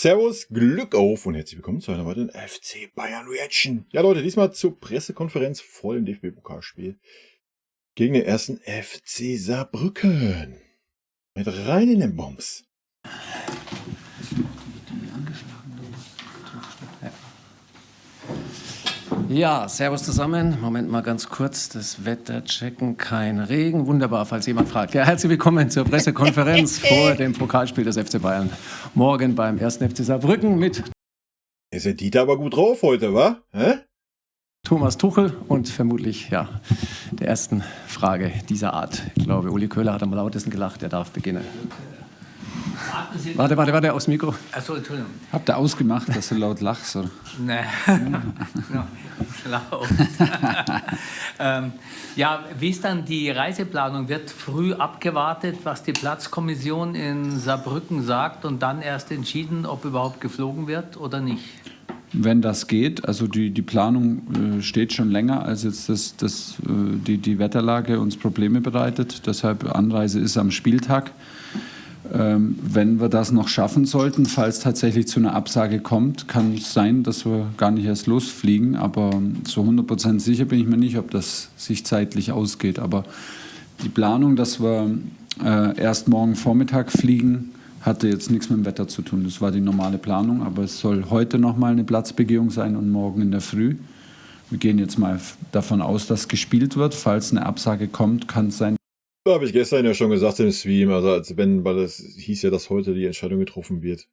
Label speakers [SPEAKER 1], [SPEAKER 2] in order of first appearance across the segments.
[SPEAKER 1] Servus, Glück auf und herzlich willkommen zu einer weiteren FC Bayern Reaction. Ja Leute, diesmal zur Pressekonferenz vor dem DFB-Pokalspiel gegen den ersten FC Saarbrücken. Mit rein in den Bums.
[SPEAKER 2] Ja, servus zusammen. Moment mal ganz kurz, das Wetter checken, kein Regen. Wunderbar, falls jemand fragt. Ja, herzlich willkommen zur Pressekonferenz vor dem Pokalspiel des FC Bayern. Morgen beim 1. FC Saarbrücken mit
[SPEAKER 1] Ist der Dieter aber gut drauf heute, wa? Hä?
[SPEAKER 2] Thomas Tuchel und vermutlich, ja, der ersten Frage dieser Art. Ich glaube, Uli Köhler hat am lautesten gelacht, er darf beginnen. Warte, aufs Mikro.
[SPEAKER 3] Achso, Entschuldigung.
[SPEAKER 4] Habt ihr ausgemacht, dass du laut lachst? Oder?
[SPEAKER 3] Nee. No, schlau. Ja, wie ist dann die Reiseplanung? Wird früh abgewartet, was die Platzkommission in Saarbrücken sagt und dann erst entschieden, ob überhaupt geflogen wird oder nicht?
[SPEAKER 4] Wenn das geht, also die Planung steht schon länger, als jetzt die Wetterlage uns Probleme bereitet. Deshalb Anreise ist am Spieltag. Wenn wir das noch schaffen sollten, falls tatsächlich zu einer Absage kommt, kann es sein, dass wir gar nicht erst losfliegen. Aber zu 100% sicher bin ich mir nicht, ob das sich zeitlich ausgeht. Aber die Planung, dass wir erst morgen Vormittag fliegen, hatte jetzt nichts mit dem Wetter zu tun. Das war die normale Planung. Aber es soll heute nochmal eine Platzbegehung sein und morgen in der Früh. Wir gehen jetzt mal davon aus, dass gespielt wird. Falls eine Absage kommt, kann es sein.
[SPEAKER 1] Da habe ich gestern ja schon gesagt im Stream, also weil das hieß ja, dass heute die Entscheidung getroffen wird.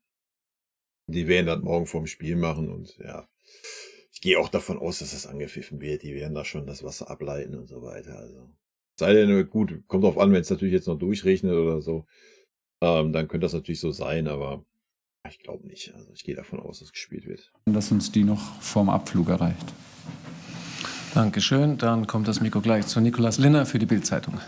[SPEAKER 1] Die werden das morgen vorm Spiel machen und ja, ich gehe auch davon aus, dass das angepfiffen wird. Die werden da schon das Wasser ableiten und so weiter. Also sei denn, gut, kommt drauf an, wenn es natürlich jetzt noch durchregnet oder so, dann könnte das natürlich so sein, aber ich glaube nicht. Also ich gehe davon aus, dass gespielt wird.
[SPEAKER 4] Dass uns die noch vorm Abflug erreicht.
[SPEAKER 2] Dankeschön. Dann kommt das Mikro gleich zu Nikolaus Linner für die Bild-Zeitung.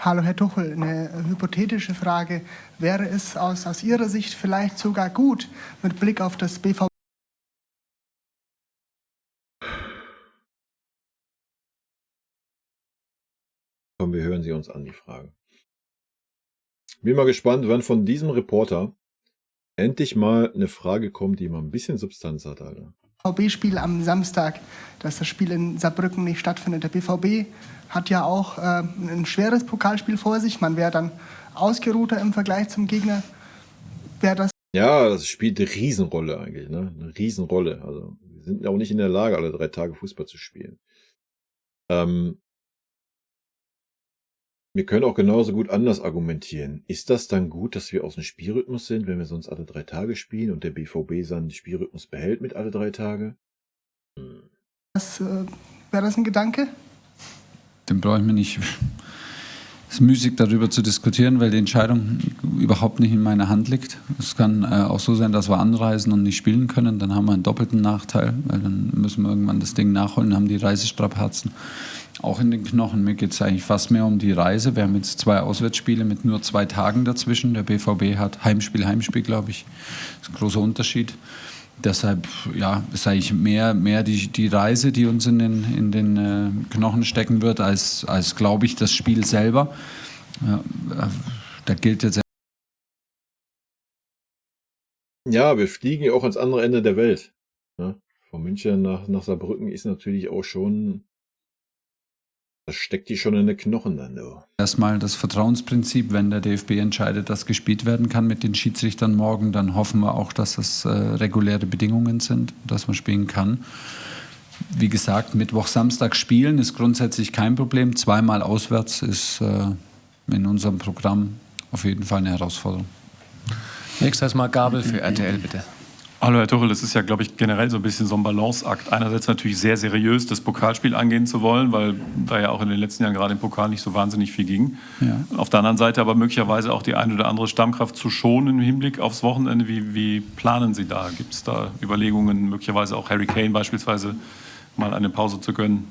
[SPEAKER 5] Hallo Herr Tuchel, eine hypothetische Frage. Wäre es aus Ihrer Sicht vielleicht sogar gut, mit Blick auf das BVB?
[SPEAKER 1] Komm, wir hören sie uns an, die Frage. Bin mal gespannt, wann von diesem Reporter endlich mal eine Frage kommt, die mal ein bisschen Substanz hat, Alter.
[SPEAKER 5] BVB-Spiel am Samstag, dass das Spiel in Saarbrücken nicht stattfindet. Der BVB hat ja auch ein schweres Pokalspiel vor sich. Man wäre dann ausgeruhter im Vergleich zum Gegner.
[SPEAKER 1] Ja, das spielt eine Riesenrolle eigentlich, ne? Eine Riesenrolle. Also wir sind ja auch nicht in der Lage, alle 3 Tage Fußball zu spielen. Wir können auch genauso gut anders argumentieren. Ist das dann gut, dass wir aus dem Spielrhythmus sind, wenn wir sonst alle 3 Tage spielen und der BVB seinen Spielrhythmus behält mit alle 3 Tage?
[SPEAKER 5] Wäre das ein Gedanke?
[SPEAKER 4] Den brauche ich mir nicht. Es ist müßig, darüber zu diskutieren, weil die Entscheidung überhaupt nicht in meiner Hand liegt. Es kann auch so sein, dass wir anreisen und nicht spielen können. Dann haben wir einen doppelten Nachteil, weil dann müssen wir irgendwann das Ding nachholen, haben die Reisestrapazen auch in den Knochen. Mir geht es eigentlich fast mehr um die Reise. Wir haben jetzt 2 Auswärtsspiele mit nur 2 Tagen dazwischen. Der BVB hat Heimspiel, glaube ich. Das ist ein großer Unterschied. Deshalb ja, ist eigentlich mehr die Reise, die uns in den Knochen stecken wird, als glaube ich, das Spiel selber. Ja, da gilt jetzt.
[SPEAKER 1] Ja, wir fliegen ja auch ans andere Ende der Welt. Ja, von München nach Saarbrücken ist natürlich auch schon. Das steckt die schon in den Knochen dann, du.
[SPEAKER 4] Erstmal das Vertrauensprinzip, wenn der DFB entscheidet, dass gespielt werden kann mit den Schiedsrichtern morgen, dann hoffen wir auch, dass das reguläre Bedingungen sind, dass man spielen kann. Wie gesagt, Mittwoch, Samstag spielen ist grundsätzlich kein Problem. 2-mal auswärts ist in unserem Programm auf jeden Fall eine Herausforderung.
[SPEAKER 2] Nächstes Mal Gabel für RTL, bitte.
[SPEAKER 6] Hallo Herr Tuchel, das ist ja, glaube ich, generell so ein bisschen so ein Balanceakt. Einerseits natürlich sehr seriös, das Pokalspiel angehen zu wollen, weil da ja auch in den letzten Jahren gerade im Pokal nicht so wahnsinnig viel ging. Ja. Auf der anderen Seite aber möglicherweise auch die eine oder andere Stammkraft zu schonen im Hinblick aufs Wochenende. Wie planen Sie da? Gibt es da Überlegungen, möglicherweise auch Harry Kane beispielsweise mal eine Pause zu gönnen?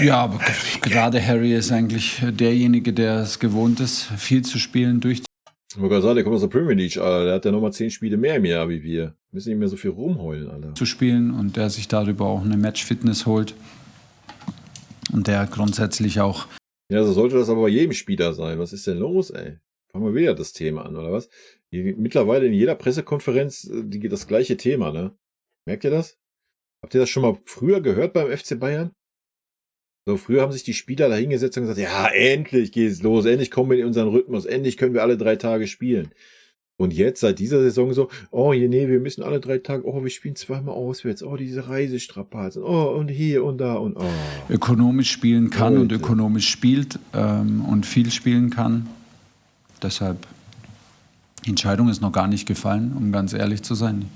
[SPEAKER 4] Ja, aber gerade Harry ist eigentlich derjenige, der es gewohnt ist, viel zu spielen,
[SPEAKER 1] Ich wollte gerade sagen, der kommt aus der Premier League, Alter. Der hat ja nochmal 10 Spiele mehr im Jahr wie wir. Wir müssen nicht mehr so viel rumheulen, Alter.
[SPEAKER 4] Zu spielen und der sich darüber auch eine Match-Fitness holt. Und der grundsätzlich auch.
[SPEAKER 1] Ja, so sollte das aber bei jedem Spieler sein. Was ist denn los, ey? fangen wir wieder das Thema an, oder was? Mittlerweile in jeder Pressekonferenz das gleiche Thema, ne? Merkt ihr das? Habt ihr das schon mal früher gehört beim FC Bayern? So, früher haben sich die Spieler da hingesetzt und gesagt, ja, endlich geht's los, endlich kommen wir in unseren Rhythmus, endlich können wir alle 3 Tage spielen. Und jetzt, seit dieser Saison so, oh, nee, wir müssen alle 3 Tage, oh, wir spielen zweimal auswärts, oh, diese Reisestrapazen, oh, und hier und da und oh.
[SPEAKER 4] Ökonomisch spielen kann und
[SPEAKER 1] Leute.
[SPEAKER 4] ökonomisch spielt und viel spielen kann. Deshalb, die Entscheidung ist noch gar nicht gefallen, um ganz ehrlich zu sein.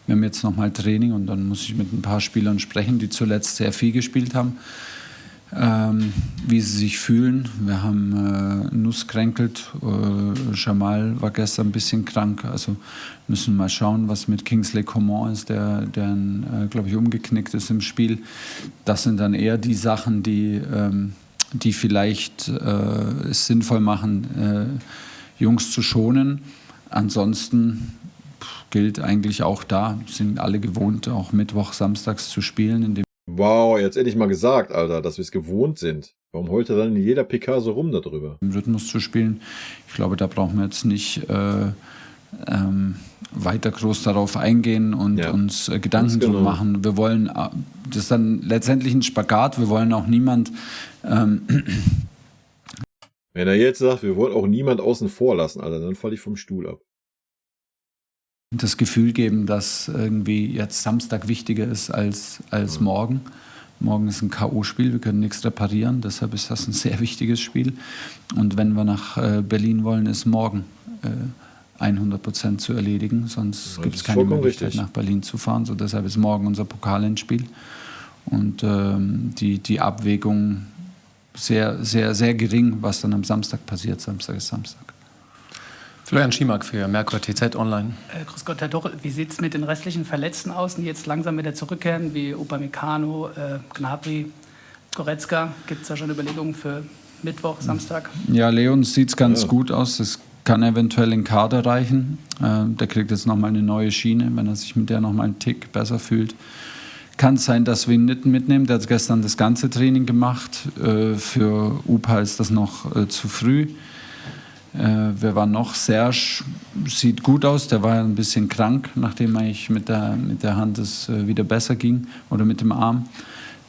[SPEAKER 4] Wir haben jetzt nochmal Training und dann muss ich mit ein paar Spielern sprechen, die zuletzt sehr viel gespielt haben. Wie sie sich fühlen. Wir haben Nuss kränkelt, Jamal war gestern ein bisschen krank, also müssen mal schauen, was mit Kingsley Coman ist, der glaube ich, umgeknickt ist im Spiel. Das sind dann eher die Sachen, die vielleicht es sinnvoll machen, Jungs zu schonen. Ansonsten gilt eigentlich auch da, sind alle gewohnt, auch Mittwoch, Samstags zu spielen, in dem
[SPEAKER 1] Wow, jetzt endlich mal gesagt, Alter, dass wir es gewohnt sind. Warum heult er dann in jeder PK so rum darüber?
[SPEAKER 4] Rhythmus zu spielen. Ich glaube, da brauchen wir jetzt nicht weiter groß darauf eingehen und uns Gedanken drum machen. Wir wollen, das ist dann letztendlich ein Spagat, wir wollen auch niemand...
[SPEAKER 1] Wenn er jetzt sagt, wir wollen auch niemand außen vor lassen, Alter, dann falle ich vom Stuhl ab.
[SPEAKER 4] das Gefühl geben, dass irgendwie jetzt Samstag wichtiger ist als morgen. Morgen ist ein K.O.-Spiel, wir können nichts reparieren, deshalb ist das ein sehr wichtiges Spiel. Und wenn wir nach Berlin wollen, ist morgen 100% zu erledigen, sonst gibt es keine Möglichkeit, nach Berlin zu fahren. So, deshalb ist morgen unser Pokalendspiel. Und die Abwägung sehr, sehr, sehr gering, was dann am Samstag passiert. Samstag ist Samstag.
[SPEAKER 2] Florian Schimak für Merkur TZ Online.
[SPEAKER 7] Grüß Gott, Herr Tuchel. Wie sieht es mit den restlichen Verletzten aus, die jetzt langsam wieder zurückkehren, wie Upamecano, Gnabry, Goretzka? Gibt es da schon Überlegungen für Mittwoch, Samstag?
[SPEAKER 4] Ja, Leon sieht es ganz gut aus. Das kann eventuell in den Kader reichen. Der kriegt jetzt nochmal eine neue Schiene, wenn er sich mit der nochmal einen Tick besser fühlt. Kann es sein, dass wir ihn nicht mitnehmen. Der hat gestern das ganze Training gemacht. Für Upa ist das noch zu früh. Wer war noch? Serge sieht gut aus. Der war ein bisschen krank, nachdem eigentlich mit der Hand es wieder besser ging oder mit dem Arm.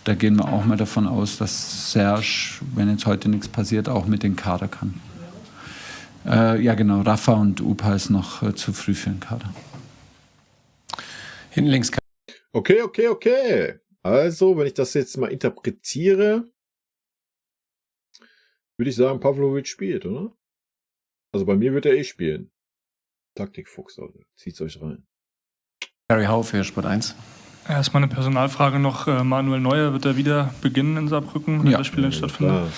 [SPEAKER 4] Da gehen wir auch mal davon aus, dass Serge, wenn jetzt heute nichts passiert, auch mit den Kader kann. Ja genau, Rafa und Upa ist noch zu früh für den Kader.
[SPEAKER 2] Hinten links.
[SPEAKER 1] Okay. Also, wenn ich das jetzt mal interpretiere, würde ich sagen, Pavlovic spielt, oder? Also bei mir wird er spielen. Taktikfuchs, Leute. Zieht's euch rein.
[SPEAKER 2] Harry Hau für Sport 1.
[SPEAKER 8] Erstmal eine Personalfrage noch. Manuel Neuer, wird er wieder beginnen in Saarbrücken, wenn das Spiel dann stattfindet?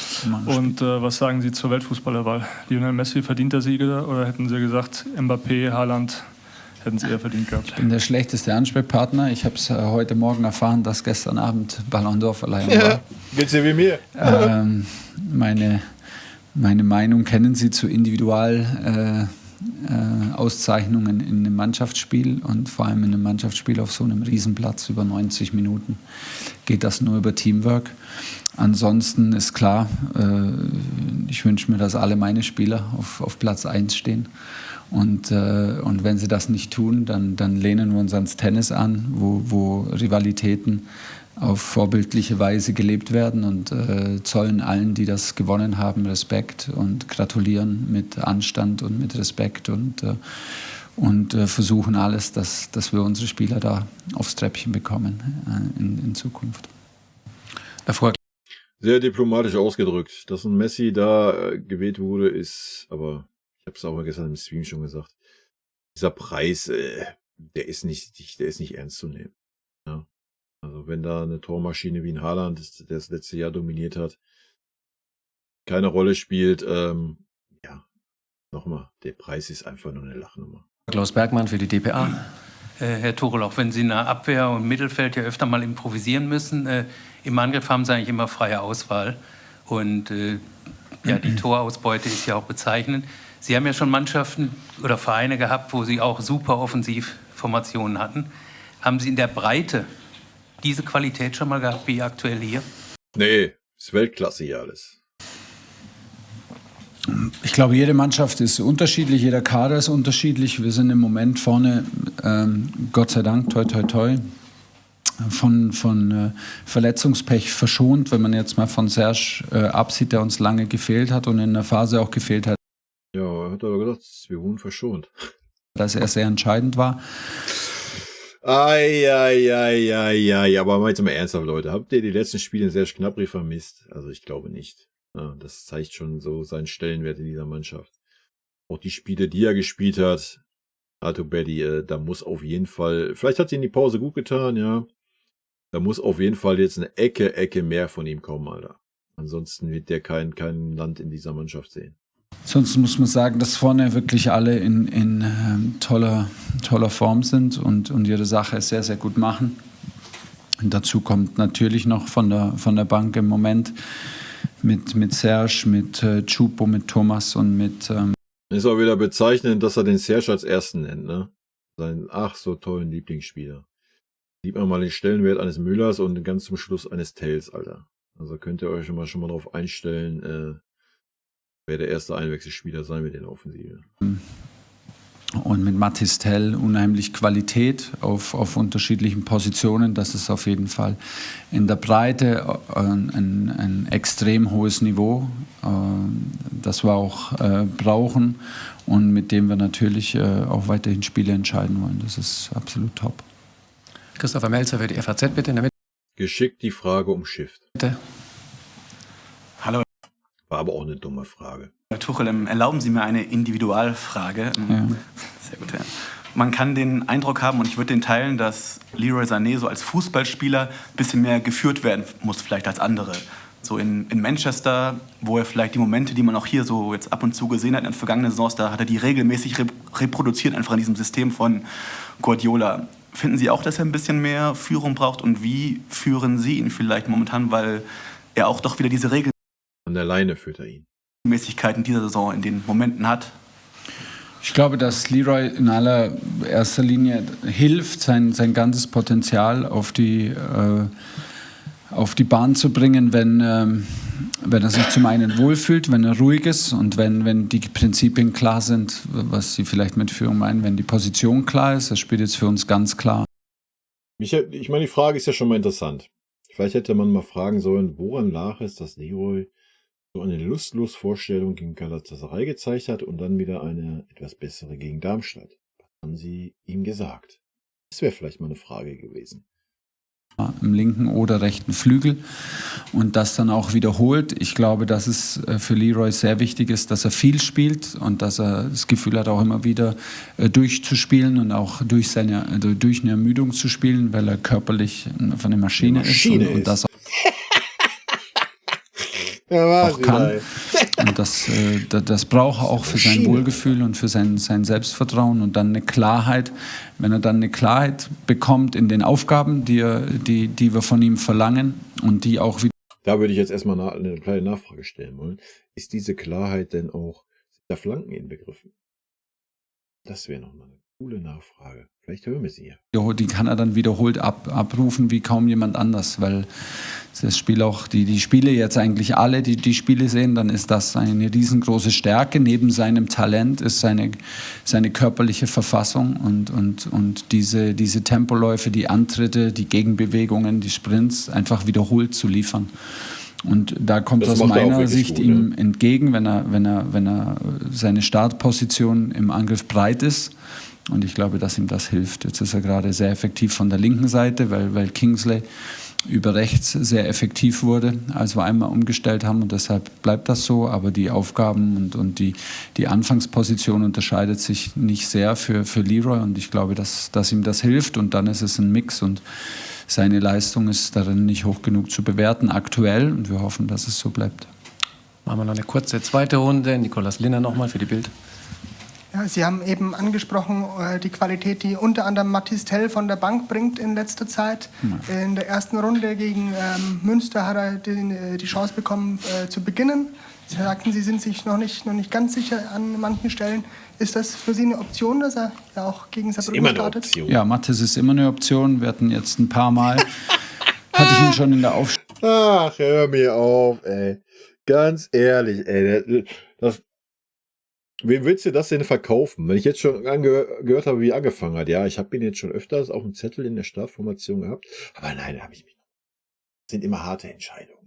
[SPEAKER 8] Und was sagen Sie zur Weltfußballerwahl? Lionel Messi, verdient der Sieger oder hätten Sie gesagt, Mbappé, Haaland, hätten Sie eher verdient gehabt?
[SPEAKER 4] Ich bin der schlechteste Ansprechpartner. Ich habe es heute Morgen erfahren, dass gestern Abend Ballon d'Or-Verleihung war.
[SPEAKER 1] Geht's dir wie mir?
[SPEAKER 4] Meine Meinung kennen Sie zu Individualauszeichnungen in einem Mannschaftsspiel und vor allem in einem Mannschaftsspiel auf so einem Riesenplatz über 90 Minuten geht das nur über Teamwork. Ansonsten ist klar, ich wünsche mir, dass alle meine Spieler auf Platz 1 stehen. Und wenn sie das nicht tun, dann lehnen wir uns ans Tennis an, wo Rivalitäten auf vorbildliche Weise gelebt werden und zollen allen, die das gewonnen haben, Respekt und gratulieren mit Anstand und mit Respekt und versuchen alles, dass wir unsere Spieler da aufs Treppchen bekommen in Zukunft.
[SPEAKER 2] Davor.
[SPEAKER 1] Sehr diplomatisch ausgedrückt. Dass ein Messi da gewählt wurde, ist, aber ich habe es auch gestern im Stream schon gesagt, dieser Preis, der ist nicht ernst zu nehmen. Ja. Also wenn da eine Tormaschine wie ein Haaland, der das letzte Jahr dominiert hat, keine Rolle spielt, nochmal, der Preis ist einfach nur eine Lachnummer.
[SPEAKER 2] Klaus Bergmann für die dpa.
[SPEAKER 3] Herr Tuchel, auch wenn Sie in der Abwehr und Mittelfeld ja öfter mal improvisieren müssen, im Angriff haben Sie eigentlich immer freie Auswahl. Und die Torausbeute ist ja auch bezeichnend. Sie haben ja schon Mannschaften oder Vereine gehabt, wo Sie auch super Offensivformationen hatten. Haben Sie in der Breite diese Qualität schon mal gehabt, wie aktuell hier?
[SPEAKER 1] Nee, ist Weltklasse hier alles.
[SPEAKER 4] Ich glaube, jede Mannschaft ist unterschiedlich, jeder Kader ist unterschiedlich. Wir sind im Moment vorne, Gott sei Dank, toi toi toi, von Verletzungspech verschont, wenn man jetzt mal von Serge absieht, der uns lange gefehlt hat und in der Phase auch gefehlt hat.
[SPEAKER 1] Ja, er hat aber gesagt, wir wurden verschont.
[SPEAKER 4] Dass er sehr entscheidend war.
[SPEAKER 1] Aber mal jetzt mal ernsthaft, Leute. Habt ihr die letzten Spiele in Serge Gnabry vermisst? Also ich glaube nicht. Ja, das zeigt schon so seinen Stellenwert in dieser Mannschaft. Auch die Spiele, die er gespielt hat, Arthur Betty, da muss auf jeden Fall, vielleicht hat ihn die Pause gut getan, ja. Da muss auf jeden Fall jetzt eine Ecke mehr von ihm kommen, Alter. Ansonsten wird der kein Land in dieser Mannschaft sehen.
[SPEAKER 4] Sonst muss man sagen, dass vorne wirklich alle in toller Form sind und ihre Sache sehr, sehr gut machen. Und dazu kommt natürlich noch von der Bank im Moment mit Serge, mit Choupo, mit Thomas und mit...
[SPEAKER 1] Ist auch wieder bezeichnend, dass er den Serge als Ersten nennt, ne? Seinen ach so tollen Lieblingsspieler. Sieht man mal den Stellenwert eines Müllers und ganz zum Schluss eines Tells, Alter. Also könnt ihr euch schon mal darauf einstellen, wer der erste Einwechselspieler sein wird in der Offensive.
[SPEAKER 4] Und mit Mathys Tell unheimlich Qualität auf unterschiedlichen Positionen. Das ist auf jeden Fall in der Breite ein extrem hohes Niveau, das wir auch brauchen und mit dem wir natürlich auch weiterhin Spiele entscheiden wollen. Das ist absolut top.
[SPEAKER 2] Christopher Melzer für die FAZ, bitte in der Mitte.
[SPEAKER 1] Geschickt die Frage umschifft.
[SPEAKER 2] Bitte.
[SPEAKER 9] Hallo.
[SPEAKER 1] War aber auch eine dumme Frage.
[SPEAKER 9] Herr Tuchel, erlauben Sie mir eine Individualfrage.
[SPEAKER 4] Ja.
[SPEAKER 9] Sehr gut, ja. Man kann den Eindruck haben, und ich würde den teilen, dass Leroy Sané so als Fußballspieler ein bisschen mehr geführt werden muss, vielleicht als andere. So in Manchester, wo er vielleicht die Momente, die man auch hier so jetzt ab und zu gesehen hat in den vergangenen Saisons, da hat er die regelmäßig reproduziert, einfach in diesem System von Guardiola. Finden Sie auch, dass er ein bisschen mehr Führung braucht? Und wie führen Sie ihn vielleicht momentan, weil er auch doch wieder diese
[SPEAKER 1] An der Leine führt er ihn.
[SPEAKER 9] Regelmäßigkeiten dieser Saison in den Momenten hat?
[SPEAKER 4] Ich glaube, dass Leroy in allererster Linie hilft, sein ganzes Potenzial auf die Bahn zu bringen, wenn er sich zum einen wohlfühlt, wenn er ruhig ist und wenn die Prinzipien klar sind, was Sie vielleicht mit Führung meinen, wenn die Position klar ist. Das spielt jetzt für uns ganz klar.
[SPEAKER 1] Ich meine, die Frage ist ja schon mal interessant. Vielleicht hätte man mal fragen sollen, woran lag es, dass Leroy so eine lustlos Vorstellung gegen Galatasaray gezeigt hat und dann wieder eine etwas bessere gegen Darmstadt. Was haben Sie ihm gesagt? Das wäre vielleicht mal eine Frage gewesen.
[SPEAKER 4] Im linken oder rechten Flügel und das dann auch wiederholt. Ich glaube, dass es für Leroy sehr wichtig ist, dass er viel spielt und dass er das Gefühl hat, auch immer wieder durchzuspielen und auch durch eine Ermüdung zu spielen, weil er körperlich von eine Maschine ist und das auch kann. Und das braucht er auch für sein Wohlgefühl und für sein Selbstvertrauen und dann eine Klarheit. Wenn er dann eine Klarheit bekommt in den Aufgaben, die wir von ihm verlangen und die auch wieder...
[SPEAKER 1] Da würde ich jetzt erstmal eine kleine Nachfrage stellen wollen. Ist diese Klarheit denn auch der Flanken inbegriffen? Das wäre nochmal eine coole Nachfrage. Vielleicht hören wir sie ja.
[SPEAKER 4] Die kann er dann wiederholt abrufen wie kaum jemand anders, weil das Spiel auch, die Spiele jetzt eigentlich alle, die Spiele sehen, dann ist das eine riesengroße Stärke. Neben seinem Talent ist seine körperliche Verfassung und diese Tempoläufe, die Antritte, die Gegenbewegungen, die Sprints einfach wiederholt zu liefern. Und da kommt es aus meiner Sicht gut, ihm entgegen, wenn er seine Startposition im Angriff breit ist. Und ich glaube, dass ihm das hilft. Jetzt ist er gerade sehr effektiv von der linken Seite, weil Kingsley über rechts sehr effektiv wurde, als wir einmal umgestellt haben. Und deshalb bleibt das so. Aber die Aufgaben und die Anfangsposition unterscheidet sich nicht sehr für Leroy. Und ich glaube, dass ihm das hilft. Und dann ist es ein Mix. Und seine Leistung ist darin nicht hoch genug zu bewerten aktuell. Und wir hoffen, dass es so bleibt.
[SPEAKER 2] Machen wir noch eine kurze zweite Runde. Nikolaus Linner nochmal für die Bild.
[SPEAKER 5] Ja, Sie haben eben angesprochen, die Qualität, die unter anderem Mathys Tell von der Bank bringt in letzter Zeit. In der ersten Runde gegen Münster hat er die Chance bekommen, zu beginnen. Sie sagten, Sie sind sich noch nicht ganz sicher an manchen Stellen. Ist das für Sie eine Option, dass er ja auch gegen Saarbrücken startet?
[SPEAKER 4] Ja, Mathys ist immer eine Option. Wir hatten jetzt ein paar Mal, hatte ich ihn schon in der Aufstellung.
[SPEAKER 1] Ach, hör mir auf, ey. Ganz ehrlich, ey. wem willst du das denn verkaufen? Wenn ich jetzt schon gehört habe, wie er angefangen hat. Ja, ich habe ihn jetzt schon öfters auf dem Zettel in der Startformation gehabt. Aber nein, da habe ich mich. Das sind immer harte Entscheidungen.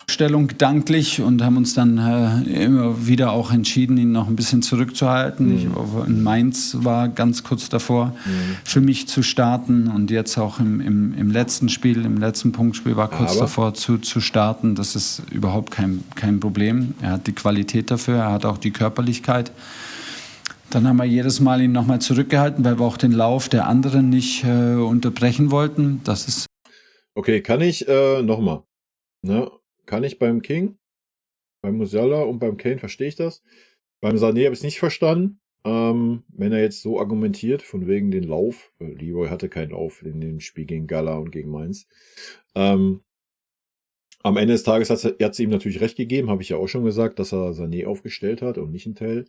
[SPEAKER 4] Stellung gedanklich und haben uns dann immer wieder auch entschieden, ihn noch ein bisschen zurückzuhalten. In Mainz war ganz kurz davor, für mich zu starten und jetzt auch im letzten Spiel, im letzten Punktspiel war kurz davor zu starten. Das ist überhaupt kein Problem. Er hat die Qualität dafür, er hat auch die Körperlichkeit. Dann haben wir jedes Mal ihn nochmal zurückgehalten, weil wir auch den Lauf der anderen nicht unterbrechen wollten. Das ist
[SPEAKER 1] okay, kann ich nochmal, ne? Kann ich beim King, beim Musiala und beim Kane verstehe ich das. Beim Sané habe ich es nicht verstanden. Wenn er jetzt so argumentiert, von wegen den Lauf. Leroy hatte keinen Lauf in dem Spiel gegen Gala und gegen Mainz. Am Ende des Tages hat es ihm natürlich recht gegeben, habe ich ja auch schon gesagt, dass er Sané aufgestellt hat und nicht ein Tell.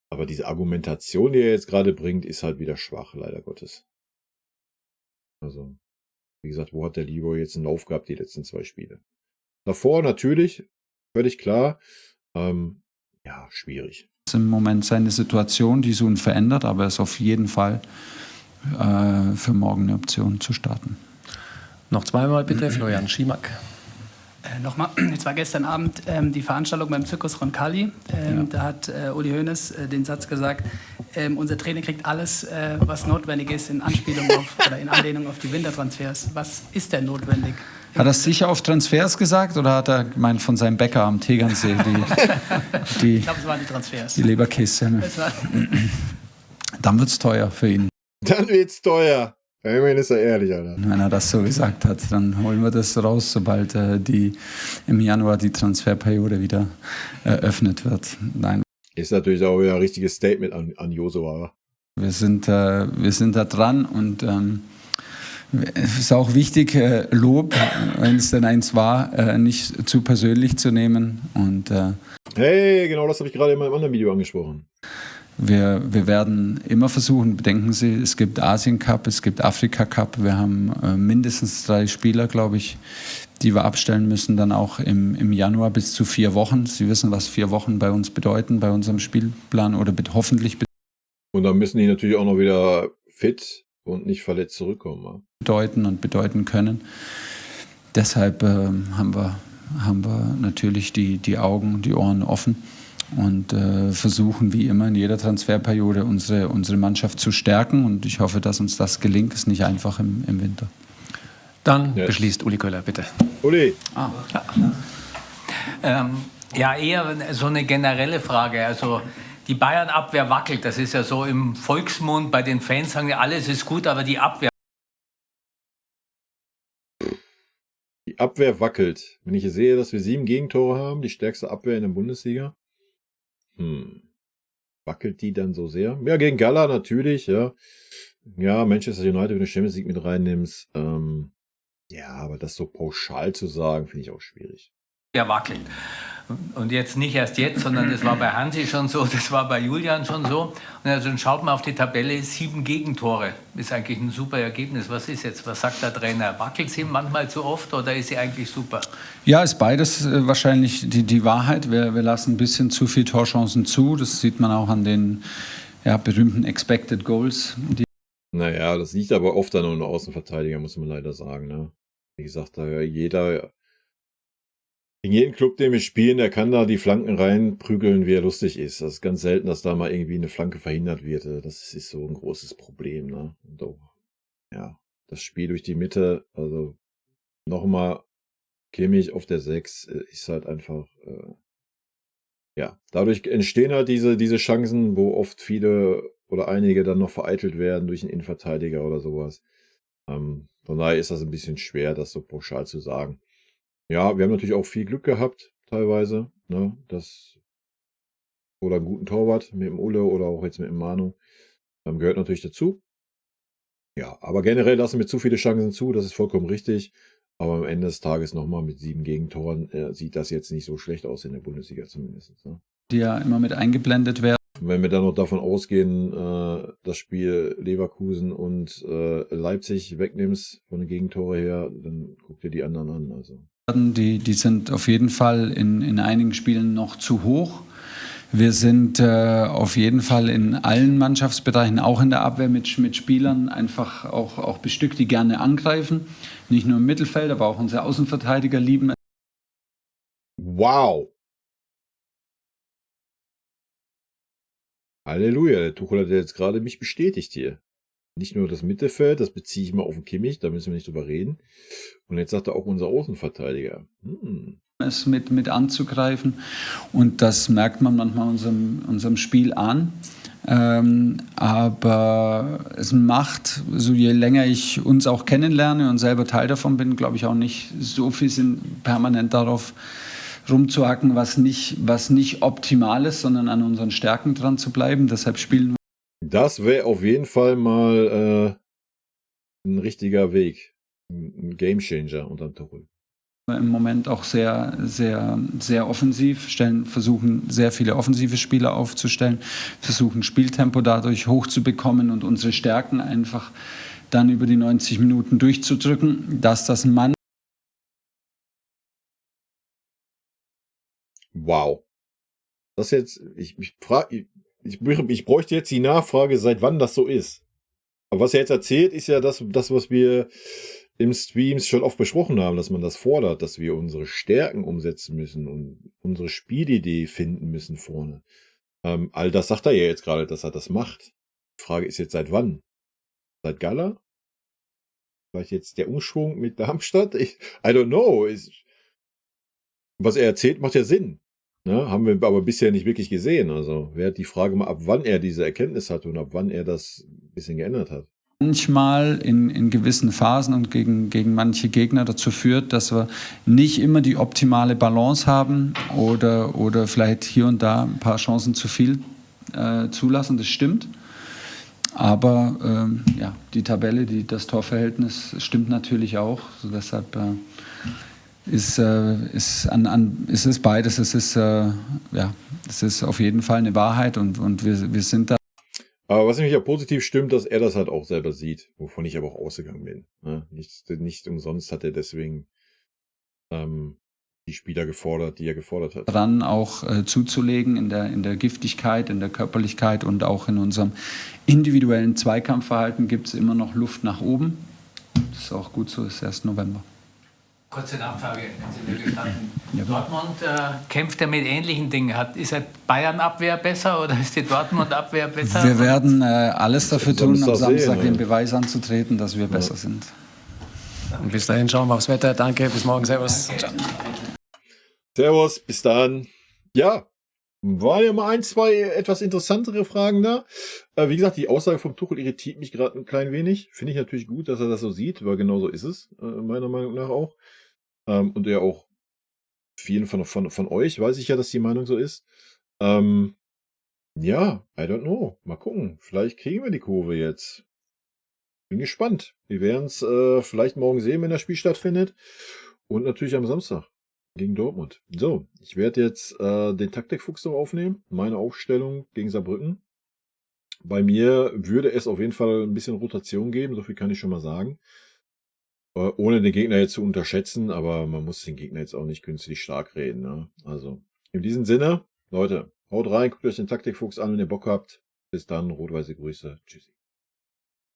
[SPEAKER 1] Aber diese Argumentation, die er jetzt gerade bringt, ist halt wieder schwach, leider Gottes. Also, wie gesagt, wo hat der Leroy jetzt einen Lauf gehabt, die letzten 2 Spiele? Davor natürlich, völlig klar. Ja, schwierig.
[SPEAKER 4] Das ist im Moment seine Situation, die so unverändert, aber er ist auf jeden Fall für morgen eine Option zu starten.
[SPEAKER 2] Noch zweimal bitte, Florian Schimack.
[SPEAKER 7] Nochmal, jetzt war gestern Abend die Veranstaltung beim Zirkus Roncalli. Da hat Uli Hoeneß den Satz gesagt, unser Trainer kriegt alles, was notwendig ist in Anspielung auf oder in Anlehnung auf die Wintertransfers. Was ist denn notwendig?
[SPEAKER 4] Hat er es sicher auf Transfers gesagt oder hat er gemeint von seinem Bäcker am Tegernsee
[SPEAKER 7] Ich glaube, es waren die Transfers.
[SPEAKER 4] Die Leberkässemmel. Dann wird es teuer für ihn.
[SPEAKER 1] Dann wird's teuer. Immerhin ist er ehrlich, Alter.
[SPEAKER 4] Wenn er das so gesagt hat, dann holen wir das raus, sobald im Januar die Transferperiode wieder eröffnet wird. Nein.
[SPEAKER 1] Ist natürlich auch wieder ein richtiges Statement an Josua.
[SPEAKER 4] Wir sind da dran und es ist auch wichtig, Lob, wenn es denn eins war, nicht zu persönlich zu nehmen. Und,
[SPEAKER 1] hey, genau das habe ich gerade in meinem anderen Video angesprochen.
[SPEAKER 4] Wir werden immer versuchen, bedenken Sie, es gibt Asien Cup, es gibt Afrika Cup. Wir haben mindestens 3 Spieler, glaube ich, die wir abstellen müssen, dann auch im Januar bis zu 4 Wochen. Sie wissen, was 4 Wochen bei uns bedeuten, bei unserem Spielplan oder hoffentlich
[SPEAKER 1] Und dann müssen die natürlich auch noch wieder fit und nicht verletzt zurückkommen.
[SPEAKER 4] bedeuten können. Deshalb haben wir natürlich die Augen, die Ohren offen und versuchen wie immer in jeder Transferperiode unsere Mannschaft zu stärken. Und ich hoffe, dass uns das gelingt. Ist nicht einfach im Winter.
[SPEAKER 2] Dann beschließt Uli Köhler, bitte.
[SPEAKER 1] Uli.
[SPEAKER 10] Ja, eher so eine generelle Frage. Also die Bayern-Abwehr wackelt. Das ist ja so im Volksmund. Bei den Fans sagen ja, alles ist gut, aber die Abwehr.
[SPEAKER 1] Die Abwehr wackelt. Wenn ich sehe, dass wir 7 Gegentore haben, die stärkste Abwehr in der Bundesliga. Wackelt die dann so sehr? Ja, gegen Gala natürlich, ja. Ja, Manchester United, wenn du Champions League mit reinnimmst. Ja, aber das so pauschal zu sagen, finde ich auch schwierig.
[SPEAKER 10] Ja, wackelt. Und jetzt nicht erst jetzt, sondern das war bei Hansi schon so, das war bei Julian schon so. Und also dann schaut man auf die Tabelle, 7 Gegentore. Ist eigentlich ein super Ergebnis. Was ist jetzt? Was sagt der Trainer? Wackelt sie manchmal zu oft oder ist sie eigentlich super?
[SPEAKER 4] Ja, ist beides wahrscheinlich die Wahrheit. Wir lassen ein bisschen zu viele Torchancen zu. Das sieht man auch an den berühmten Expected Goals.
[SPEAKER 1] Naja, das liegt aber oft an einem Außenverteidiger, muss man leider sagen. Ne? Wie gesagt, da in jedem Club, den wir spielen, der kann da die Flanken reinprügeln, wie er lustig ist. Das ist ganz selten, dass da mal irgendwie eine Flanke verhindert wird. Das ist so ein großes Problem. Ne? Und auch, ja, das Spiel durch die Mitte, also nochmal Kimmich auf der 6 ist halt einfach, ja, dadurch entstehen halt diese Chancen, wo oft viele oder einige dann noch vereitelt werden durch einen Innenverteidiger oder sowas. Von daher ist das ein bisschen schwer, das so pauschal zu sagen. Ja, wir haben natürlich auch viel Glück gehabt, teilweise, ne, oder einen guten Torwart mit dem Ulle oder auch jetzt mit dem Manu. Gehört natürlich dazu. Ja, aber generell lassen wir zu viele Chancen zu, das ist vollkommen richtig. Aber am Ende des Tages nochmal mit 7 Gegentoren sieht das jetzt nicht so schlecht aus in der Bundesliga zumindest. Ne?
[SPEAKER 4] Die ja immer mit eingeblendet werden.
[SPEAKER 1] Wenn wir dann noch davon ausgehen, das Spiel Leverkusen und Leipzig wegnimmst von den Gegentore her, dann guck dir die anderen an. Also.
[SPEAKER 4] Die sind auf jeden Fall in einigen Spielen noch zu hoch. Wir sind auf jeden Fall in allen Mannschaftsbereichen, auch in der Abwehr mit Spielern, einfach auch bestückt, die gerne angreifen. Nicht nur im Mittelfeld, aber auch unsere Außenverteidiger lieben es.
[SPEAKER 1] Wow. Halleluja, der Tuchel hat jetzt gerade mich bestätigt hier. Nicht nur das Mittelfeld, das beziehe ich mal auf den Kimmich, da müssen wir nicht drüber reden. Und jetzt sagt er auch unser Außenverteidiger.
[SPEAKER 4] Es mit anzugreifen. Und das merkt man manchmal unserem Spiel an. Aber es macht, so je länger ich uns auch kennenlerne und selber Teil davon bin, glaube ich auch nicht so viel Sinn, permanent darauf rumzuhacken, was nicht optimal ist, sondern an unseren Stärken dran zu bleiben. Deshalb spielen wir.
[SPEAKER 1] Das wäre auf jeden Fall mal ein richtiger Weg. Ein Gamechanger unterm Tuchel.
[SPEAKER 4] Im Moment auch sehr, sehr, sehr offensiv, versuchen sehr viele offensive Spieler aufzustellen, versuchen Spieltempo dadurch hochzubekommen und unsere Stärken einfach dann über die 90 Minuten durchzudrücken, dass das ein Mann.
[SPEAKER 1] Wow. Das jetzt, ich bräuchte jetzt die Nachfrage, seit wann das so ist. Aber was er jetzt erzählt, ist ja das, was wir im Streams schon oft besprochen haben, dass man das fordert, dass wir unsere Stärken umsetzen müssen und unsere Spielidee finden müssen vorne. All das sagt er ja jetzt gerade, dass er das macht. Die Frage ist jetzt, seit wann? Seit Gala? Vielleicht jetzt der Umschwung mit Darmstadt? I don't know. Was er erzählt, macht ja Sinn. Ne? Haben wir aber bisher nicht wirklich gesehen. Also wäre die Frage mal, ab wann er diese Erkenntnis hatte und ab wann er das ein bisschen geändert hat.
[SPEAKER 4] Manchmal in gewissen Phasen und gegen manche Gegner dazu führt, dass wir nicht immer die optimale Balance haben oder vielleicht hier und da ein paar Chancen zu viel zulassen. Das stimmt. Aber die Tabelle, das Torverhältnis stimmt natürlich auch. So deshalb ist es beides. Es ist auf jeden Fall eine Wahrheit und wir sind da.
[SPEAKER 1] Aber was mich ja positiv stimmt, dass er das halt auch selber sieht, wovon ich aber auch ausgegangen bin. Ne? Nicht umsonst hat er deswegen die Spieler gefordert, die er gefordert hat.
[SPEAKER 4] Dran auch zuzulegen in der Giftigkeit, in der Körperlichkeit und auch in unserem individuellen Zweikampfverhalten gibt es immer noch Luft nach oben. Das ist auch gut so, ist erst November.
[SPEAKER 10] Kurze Nachfrage, wenn Sie mir gestatten. Ja. Dortmund kämpft ja mit ähnlichen Dingen. Ist die Bayern-Abwehr besser oder ist die Dortmund-Abwehr besser?
[SPEAKER 4] Wir werden alles dafür tun, am Samstag den Beweis anzutreten, dass wir besser sind.
[SPEAKER 2] Und bis dahin schauen wir aufs Wetter. Danke, bis morgen. Servus.
[SPEAKER 1] Servus, bis dann. Ja, waren ja mal 1, 2 etwas interessantere Fragen da. Wie gesagt, die Aussage vom Tuchel irritiert mich gerade ein klein wenig. Finde ich natürlich gut, dass er das so sieht, weil genau so ist es, meiner Meinung nach auch. Und ja auch vielen von euch weiß ich ja, dass die Meinung so ist. Ja, I don't know. Mal gucken. Vielleicht kriegen wir die Kurve jetzt. Bin gespannt. Wir werden es vielleicht morgen sehen, wenn das Spiel stattfindet. Und natürlich am Samstag gegen Dortmund. So, ich werde jetzt den Taktikfuchs noch aufnehmen. Meine Aufstellung gegen Saarbrücken. Bei mir würde es auf jeden Fall ein bisschen Rotation geben. So viel kann ich schon mal sagen. Ohne den Gegner jetzt zu unterschätzen, aber man muss den Gegner jetzt auch nicht künstlich stark reden. Ne? Also, in diesem Sinne, Leute, haut rein, guckt euch den Taktikfuchs an, wenn ihr Bock habt. Bis dann, rot-weiße Grüße. Tschüssi.